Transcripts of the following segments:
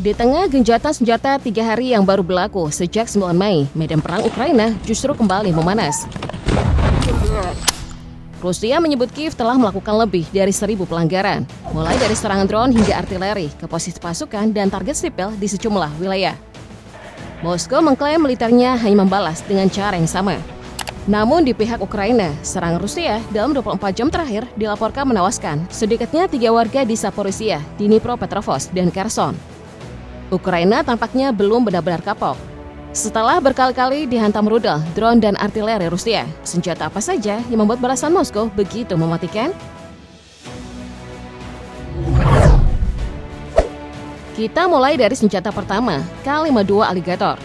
Di tengah genjatan senjata 3 hari yang baru berlaku sejak 9 Mei, medan perang Ukraina justru kembali memanas. Rusia menyebut Kiev telah melakukan lebih dari 1.000 pelanggaran, mulai dari serangan drone hingga artileri ke posisi pasukan dan target sipil di sejumlah wilayah. Moskow mengklaim militernya hanya membalas dengan cara yang sama. Namun di pihak Ukraina, serangan Rusia dalam 24 jam terakhir dilaporkan menewaskan sedikitnya 3 warga di Zaporizhia, Dnipropetrovsk, dan Kherson. Ukraina tampaknya belum benar-benar kapok. Setelah berkali-kali dihantam rudal, drone, dan artileri Rusia, senjata apa saja yang membuat balasan Moskow begitu mematikan? Kita mulai dari senjata pertama, K-52 Alligator.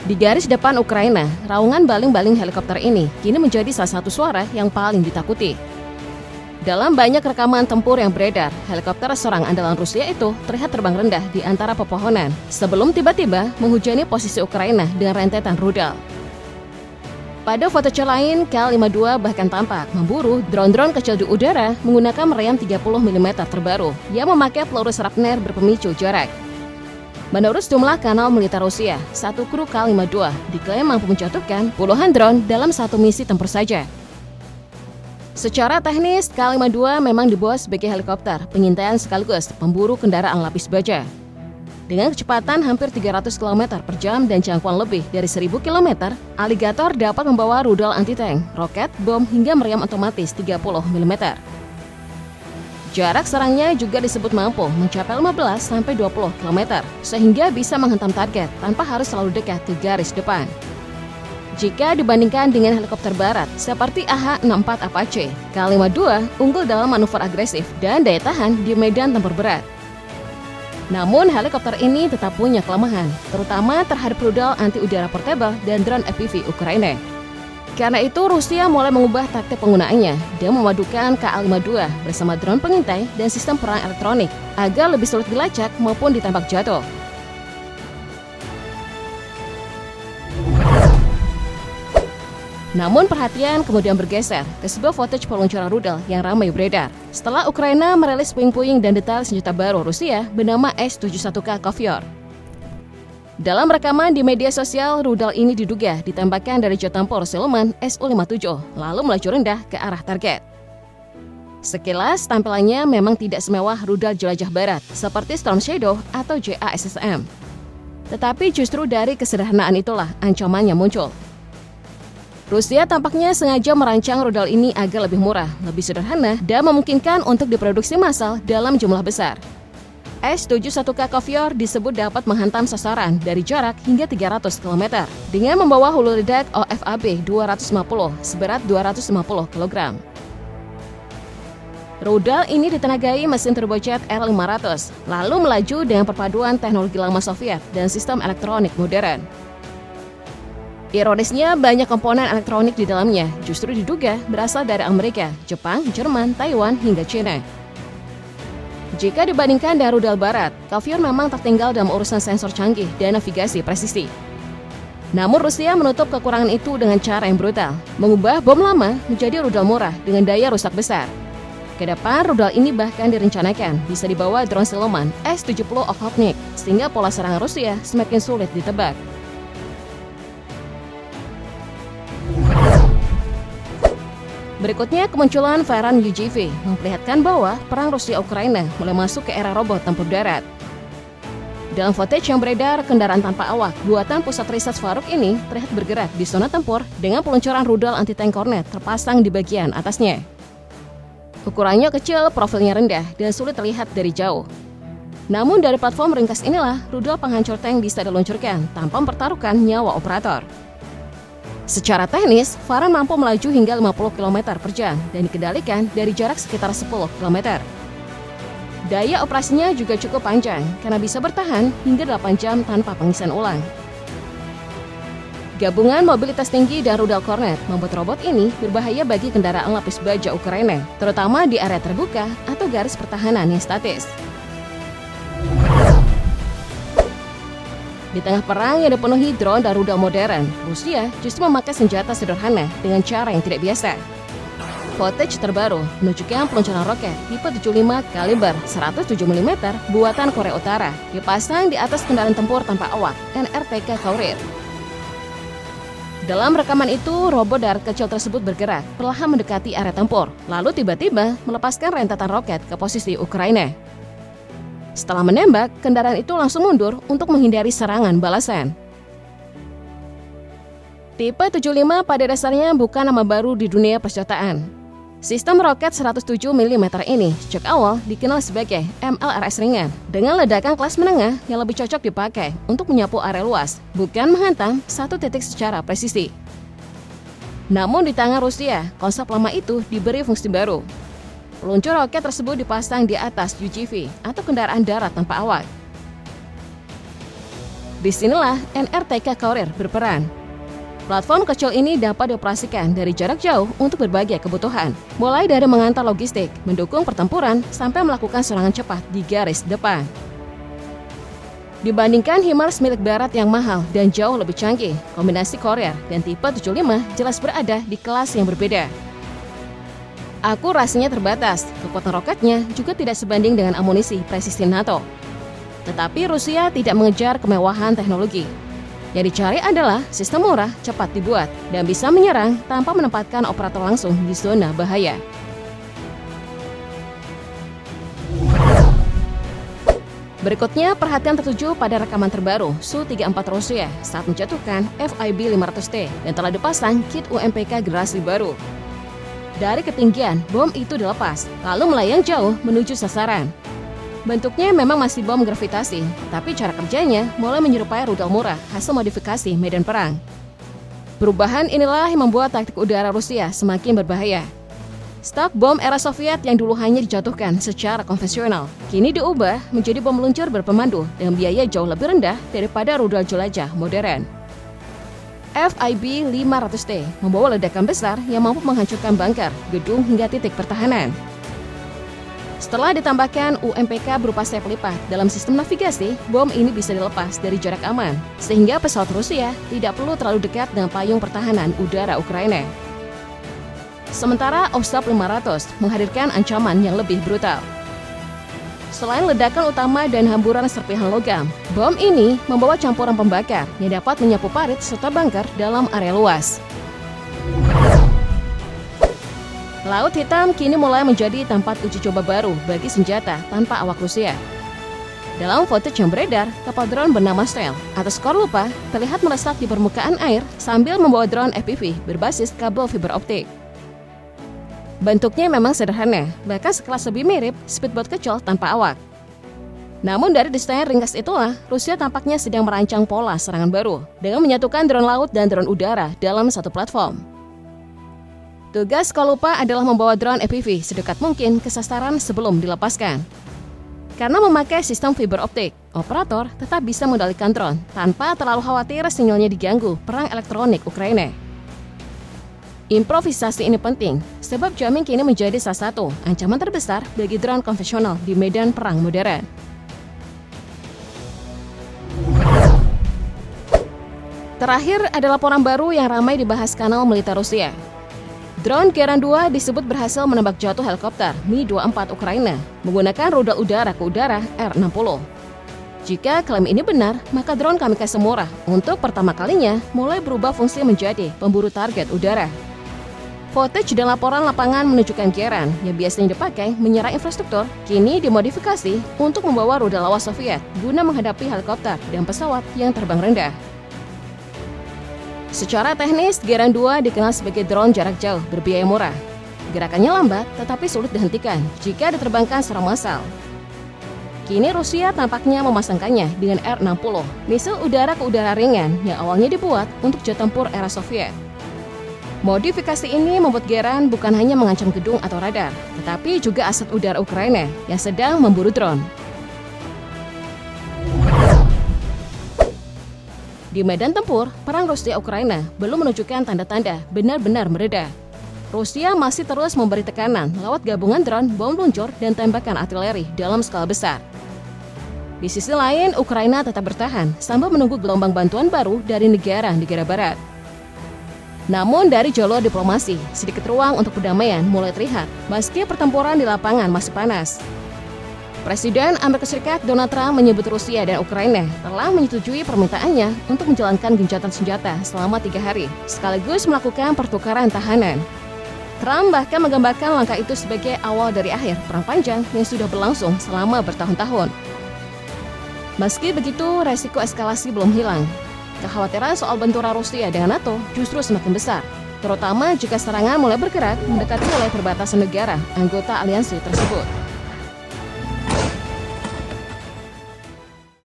Di garis depan Ukraina, raungan baling-baling helikopter ini kini menjadi salah satu suara yang paling ditakuti. Dalam banyak rekaman tempur yang beredar, helikopter serang andalan Rusia itu terlihat terbang rendah di antara pepohonan sebelum tiba-tiba menghujani posisi Ukraina dengan rentetan rudal. Pada foto lain, K-52 bahkan tampak memburu drone-drone kecil di udara menggunakan meriam 30 mm terbaru yang memakai peluru Shrapnel berpemicu jarak. Menurut sejumlah kanal militer Rusia, satu kru K-52 diklaim mampu menjatuhkan puluhan drone dalam satu misi tempur saja. Secara teknis, K-52 memang dibuat sebagai helikopter pengintaian sekaligus pemburu kendaraan lapis baja. Dengan kecepatan hampir 300 km per jam dan jangkauan lebih dari 1.000 km, Alligator dapat membawa rudal anti-tank, roket, bom, hingga meriam otomatis 30 mm. Jarak serangnya juga disebut mampu mencapai 15-20 km, sehingga bisa menghantam target tanpa harus selalu dekat ke garis depan. Jika dibandingkan dengan helikopter barat seperti AH-64 Apache, K-52 unggul dalam manuver agresif dan daya tahan di medan tempur berat. Namun helikopter ini tetap punya kelemahan, terutama terhadap rudal anti-udara portable dan drone FPV Ukraina. Karena itu Rusia mulai mengubah taktik penggunaannya dan memadukan K-52 bersama drone pengintai dan sistem perang elektronik agar lebih sulit dilacak maupun ditembak jatuh. Namun perhatian kemudian bergeser ke sebuah footage peluncuran rudal yang ramai beredar setelah Ukraina merilis puing-puing dan detail senjata baru Rusia bernama S-71K Kovyor. Dalam rekaman di media sosial, rudal ini diduga ditembakkan dari jet tempur siluman Su-57 lalu melaju rendah ke arah target. Sekilas tampilannya memang tidak semewah rudal jelajah barat seperti Storm Shadow atau JASSM. Tetapi justru dari kesederhanaan itulah ancamannya muncul. Rusia tampaknya sengaja merancang rudal ini agar lebih murah, lebih sederhana, dan memungkinkan untuk diproduksi massal dalam jumlah besar. S-71K Kovyor disebut dapat menghantam sasaran dari jarak hingga 300 km dengan membawa hulu ledak OFAB 250 seberat 250 kg. Rudal ini ditenagai mesin turbojet R500, lalu melaju dengan perpaduan teknologi lama Soviet dan sistem elektronik modern. Ironisnya, banyak komponen elektronik di dalamnya justru diduga berasal dari Amerika, Jepang, Jerman, Taiwan, hingga China. Jika dibandingkan dengan rudal barat, Kovyor memang tertinggal dalam urusan sensor canggih dan navigasi presisi. Namun Rusia menutup kekurangan itu dengan cara yang brutal, mengubah bom lama menjadi rudal murah dengan daya rusak besar. Kedepan, rudal ini bahkan direncanakan bisa dibawa drone siluman S-70 Okhotnik, sehingga pola serangan Rusia semakin sulit ditebak. Berikutnya, kemunculan varian UGV memperlihatkan bahwa perang Rusia-Ukraina mulai masuk ke era robot tempur darat. Dalam footage yang beredar, kendaraan tanpa awak buatan pusat riset Swaruk ini terlihat bergerak di zona tempur dengan peluncuran rudal anti-tank Kornet terpasang di bagian atasnya. Ukurannya kecil, profilnya rendah, dan sulit terlihat dari jauh. Namun dari platform ringkas inilah, rudal penghancur tank bisa diluncurkan tanpa mempertaruhkan nyawa operator. Secara teknis, Varan mampu melaju hingga 50 km per jam dan dikendalikan dari jarak sekitar 10 km. Daya operasinya juga cukup panjang karena bisa bertahan hingga 8 jam tanpa pengisian ulang. Gabungan mobilitas tinggi dan rudal Kornet membuat robot ini berbahaya bagi kendaraan lapis baja Ukraina, terutama di area terbuka atau garis pertahanan yang statis. Di tengah perang yang dipenuhi drone dan rudal modern, Rusia justru memakai senjata sederhana dengan cara yang tidak biasa. Footage terbaru menunjukkan peluncuran roket tipe 75 kaliber 107 mm buatan Korea Utara dipasang di atas kendaraan tempur tanpa awak NRTK Kaurir. Dalam rekaman itu, robot darat kecil tersebut bergerak perlahan mendekati area tempur, lalu tiba-tiba melepaskan rentetan roket ke posisi Ukraina. Setelah menembak, kendaraan itu langsung mundur untuk menghindari serangan balasan. Tipe 75 pada dasarnya bukan nama baru di dunia persenjataan. Sistem roket 107 mm ini sejak awal dikenal sebagai MLRS ringan dengan ledakan kelas menengah yang lebih cocok dipakai untuk menyapu area luas, bukan menghantam satu titik secara presisi. Namun di tangan Rusia, konsep lama itu diberi fungsi baru. Peluncur roket tersebut dipasang di atas UGV atau kendaraan darat tanpa awak. Disinilah NRTK Kaurir berperan. Platform kecil ini dapat dioperasikan dari jarak jauh untuk berbagai kebutuhan, mulai dari mengantar logistik, mendukung pertempuran, sampai melakukan serangan cepat di garis depan. Dibandingkan HIMARS milik Barat yang mahal dan jauh lebih canggih, kombinasi Korea dan tipe 75 jelas berada di kelas yang berbeda. Akurasinya terbatas, kekuatan roketnya juga tidak sebanding dengan amunisi presisi NATO. Tetapi Rusia tidak mengejar kemewahan teknologi. Yang dicari adalah sistem murah, cepat dibuat, dan bisa menyerang tanpa menempatkan operator langsung di zona bahaya. Berikutnya, perhatian tertuju pada rekaman terbaru Su-34 Rusia saat menjatuhkan FIB-500T dan telah dipasang kit UMPK generasi baru. Dari ketinggian, bom itu dilepas, lalu melayang jauh menuju sasaran. Bentuknya memang masih bom gravitasi, tapi cara kerjanya mulai menyerupai rudal murah hasil modifikasi medan perang. Perubahan inilah yang membuat taktik udara Rusia semakin berbahaya. Stok bom era Soviet yang dulu hanya dijatuhkan secara konvensional, kini diubah menjadi bom meluncur berpemandu dengan biaya jauh lebih rendah daripada rudal jelajah modern. FIB-500T membawa ledakan besar yang mampu menghancurkan bunker, gedung hingga titik pertahanan. Setelah ditambahkan UMPK berupa sayap lipat dalam sistem navigasi, bom ini bisa dilepas dari jarak aman, sehingga pesawat Rusia tidak perlu terlalu dekat dengan payung pertahanan udara Ukraina. Sementara Oshab 500 menghadirkan ancaman yang lebih brutal. Selain ledakan utama dan hamburan serpihan logam, bom ini membawa campuran pembakar yang dapat menyapu parit serta bunker dalam area luas. Laut Hitam kini mulai menjadi tempat uji coba baru bagi senjata tanpa awak Rusia. Dalam footage yang beredar, kapal drone bernama Stel atau Skorlupa terlihat melesat di permukaan air sambil membawa drone FPV berbasis kabel fiber optik. Bentuknya memang sederhana, bahkan sekelas lebih mirip speedboat kecil tanpa awak. Namun dari desain ringkas itulah, Rusia tampaknya sedang merancang pola serangan baru dengan menyatukan drone laut dan drone udara dalam satu platform. Tugas Skorlupa adalah membawa drone FPV sedekat mungkin ke sasaran sebelum dilepaskan. Karena memakai sistem fiber optik, operator tetap bisa mengendalikan drone tanpa terlalu khawatir sinyalnya diganggu perang elektronik Ukraina. Improvisasi ini penting, sebab jamming kini menjadi salah satu ancaman terbesar bagi drone konvensional di medan perang modern. Terakhir ada laporan baru yang ramai dibahas kanal militer Rusia. Drone Geran 2 disebut berhasil menembak jatuh helikopter Mi-24 Ukraina menggunakan rudal udara ke udara R-60. Jika klaim ini benar, maka drone kamikaze murah untuk pertama kalinya mulai berubah fungsi menjadi pemburu target udara. Footage dan laporan lapangan menunjukkan Geran yang biasanya dipakai menyerang infrastruktur, kini dimodifikasi untuk membawa rudal lawas Soviet guna menghadapi helikopter dan pesawat yang terbang rendah. Secara teknis, Geran 2 dikenal sebagai drone jarak jauh berbiaya murah. Gerakannya lambat, tetapi sulit dihentikan jika diterbangkan secara massal. Kini Rusia tampaknya memasangkannya dengan R-60, misil udara ke udara ringan yang awalnya dibuat untuk jet tempur era Soviet. Modifikasi ini membuat Geran bukan hanya mengancam gedung atau radar, tetapi juga aset udara Ukraina yang sedang memburu drone. Di medan tempur, perang Rusia-Ukraina belum menunjukkan tanda-tanda benar-benar mereda. Rusia masih terus memberi tekanan lewat gabungan drone, bom luncur, dan tembakan artileri dalam skala besar. Di sisi lain, Ukraina tetap bertahan sambil menunggu gelombang bantuan baru dari negara barat. Namun dari jalur diplomasi, sedikit ruang untuk perdamaian mulai terlihat, meski pertempuran di lapangan masih panas. Presiden Amerika Serikat Donald Trump menyebut Rusia dan Ukraina telah menyetujui permintaannya untuk menjalankan gencatan senjata selama 3 hari, sekaligus melakukan pertukaran tahanan. Trump bahkan menggambarkan langkah itu sebagai awal dari akhir perang panjang yang sudah berlangsung selama bertahun-tahun. Meski begitu, resiko eskalasi belum hilang. Kekhawatiran soal benturan Rusia dengan NATO justru semakin besar, terutama jika serangan mulai bergerak mendekati wilayah perbatasan negara anggota aliansi tersebut.